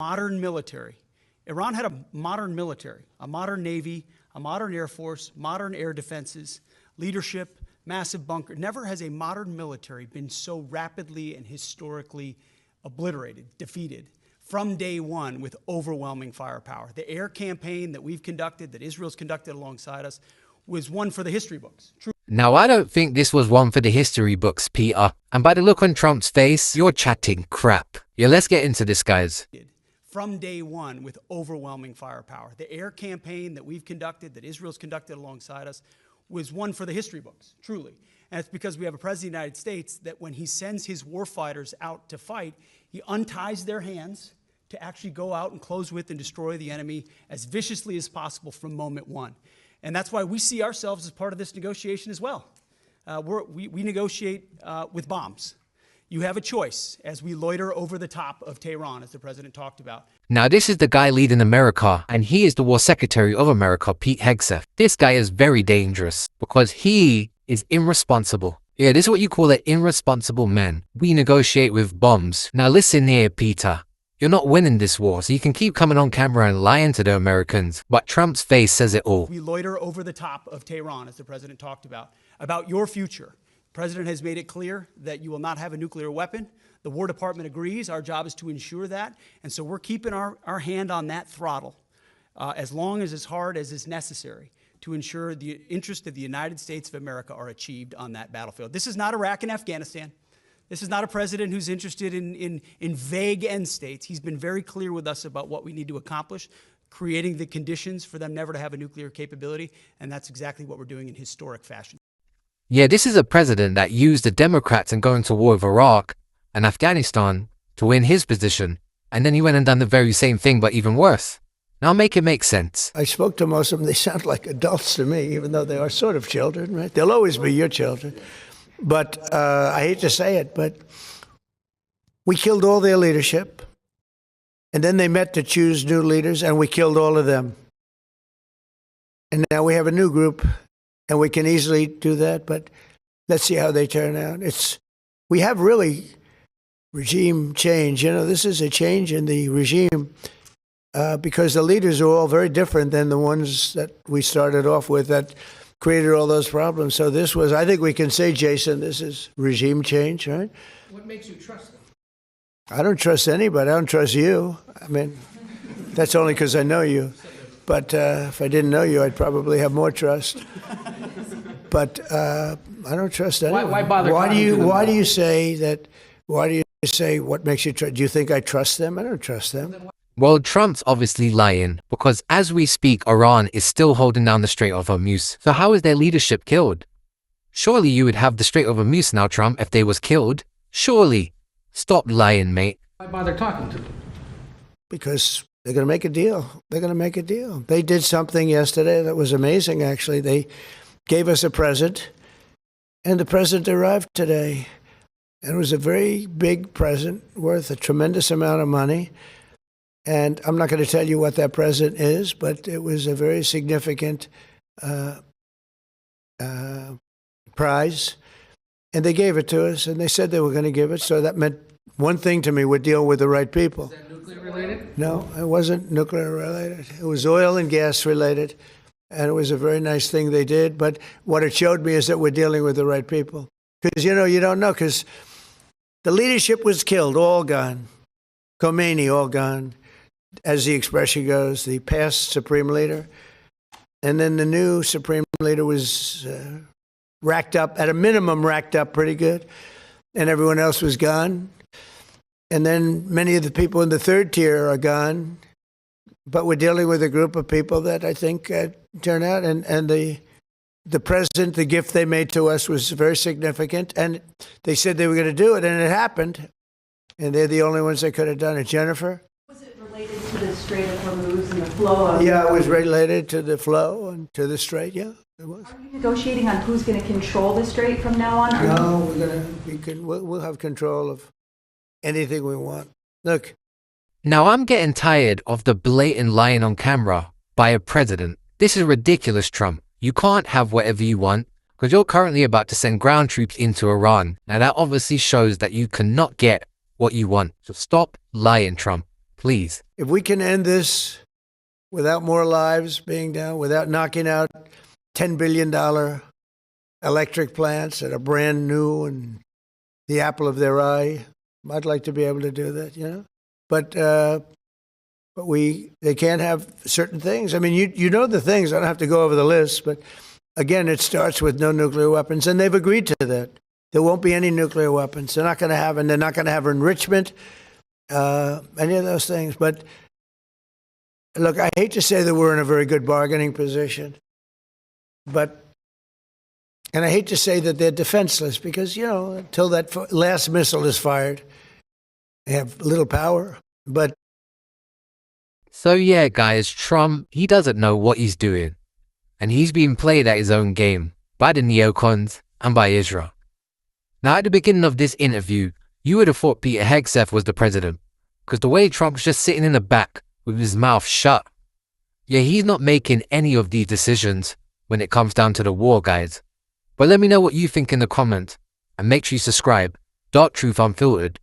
Modern military. Iran had a modern military, a modern navy, a modern air force, modern air defenses, leadership, massive bunker. Never has a modern military been so rapidly and historically obliterated, defeated, from day one with overwhelming firepower. The air campaign that we've conducted, that Israel's conducted alongside us, was one for the history books. True. Now, I don't think this was one for the history books, Peter. And by the look on Trump's face, you're chatting crap. Yeah, let's get into this, guys. From day one with overwhelming firepower. The air campaign that we've conducted, that Israel's conducted alongside us, was one for the history books, truly. And it's because we have a president of the United States that when he sends his warfighters out to fight, he unties their hands to actually go out and close with and destroy the enemy as viciously as possible from moment one. And that's why we see ourselves as part of this negotiation as well. We negotiate with bombs. You have a choice as we loiter over the top of Tehran, as the president talked about. Now, this is the guy leading America, and he is the War Secretary of America, Pete Hegseth. This guy is very dangerous because he is irresponsible. Yeah, this is what you call an irresponsible man. We negotiate with bombs. Now listen here, Peter. You're not winning this war, so you can keep coming on camera and lying to the Americans, but Trump's face says it all. We loiter over the top of Tehran, as the president talked about your future. The president has made it clear that you will not have a nuclear weapon. The War Department agrees. Our job is to ensure that. And so we're keeping our hand on that throttle as long as hard as is necessary to ensure the interests of the United States of America are achieved on that battlefield. This is not Iraq and Afghanistan. This is not a president who's interested in vague end states. He's been very clear with us about what we need to accomplish, creating the conditions for them never to have a nuclear capability, and that's exactly what we're doing in historic fashion. Yeah, this is a president that used the Democrats and going to war with Iraq and Afghanistan to win his position, and then he went and done the very same thing, but even worse. Now make it make sense. I spoke to most of them. They sound like adults to me, even though they are sort of children, right? They'll always be your children. But I hate to say it, but we killed all their leadership. And then they met to choose new leaders, and we killed all of them. And now we have a new group, and we can easily do that, but let's see how they turn out. We have really regime change. You know, this is a change in the regime because the leaders are all very different than the ones that we started off with that created all those problems. So this was, I think we can say, Jason, this is regime change, right? What makes you trust them? I don't trust anybody. I don't trust you. I mean, that's only because I know you. But if I didn't know you, I'd probably have more trust. But I don't trust anyone. Why bother? Why do you say that? Why do you say what makes you trust? Do you think I trust them? I don't trust them. Well, Trump's obviously lying because as we speak, Iran is still holding down the Strait of Hormuz. So how is their leadership killed? Surely you would have the Strait of Hormuz now, Trump, if they was killed. Surely. Stop lying, mate. Why bother talking to them? Because they're going to make a deal. They're going to make a deal. They did something yesterday that was amazing, actually. They gave us a present, and the present arrived today. And it was a very big present worth a tremendous amount of money. And I'm not going to tell you what that present is, but it was a very significant prize. And they gave it to us, and they said they were going to give it. So that meant one thing to me: we're dealing with the right people. Is that nuclear related? No, it wasn't nuclear related. It was oil and gas related. And it was a very nice thing they did. But what it showed me is that we're dealing with the right people. Because, you know, you don't know, because the leadership was killed, all gone. Khomeini, all gone. As the expression goes, the past supreme leader. And then the new supreme leader was racked up, at a minimum racked up pretty good. And everyone else was gone. And then many of the people in the third tier are gone. But we're dealing with a group of people that I think turn out. And the present, the gift they made to us was very significant. And they said they were going to do it, and it happened. And they're the only ones that could have done it. Jennifer? Was it related to the Strait of Hormuz and the flow of... Yeah, it was related to the flow and to the strait, yeah, it was. Are you negotiating on who's going to control the strait from now on? No, we'll have control of anything we want. Look. Now I'm getting tired of the blatant lying on camera by a president. This is ridiculous, Trump. You can't have whatever you want because you're currently about to send ground troops into Iran. Now that obviously shows that you cannot get what you want. So stop lying, Trump. Please. If we can end this without more lives being down, without knocking out $10 billion electric plants that are brand new and the apple of their eye, I'd like to be able to do that, you know? But they can't have certain things. I mean, you know the things. I don't have to go over the list, but again, it starts with no nuclear weapons, and they've agreed to that. There won't be any nuclear weapons. They're not going to have, and they're not going to have enrichment, any of those things. But look, I hate to say that we're in a very good bargaining position, and I hate to say that they're defenseless because, you know, until that last missile is fired, they have little power. But So yeah, guys, Trump, he doesn't know what he's doing. And he's being played at his own game by the neocons and by Israel. Now, at the beginning of this interview, you would have thought Peter Hegseth was the president, because the way Trump's just sitting in the back with his mouth shut. Yeah, he's not making any of these decisions when it comes down to the war, guys. But let me know what you think in the comments, and make sure you subscribe. Dark Truth Unfiltered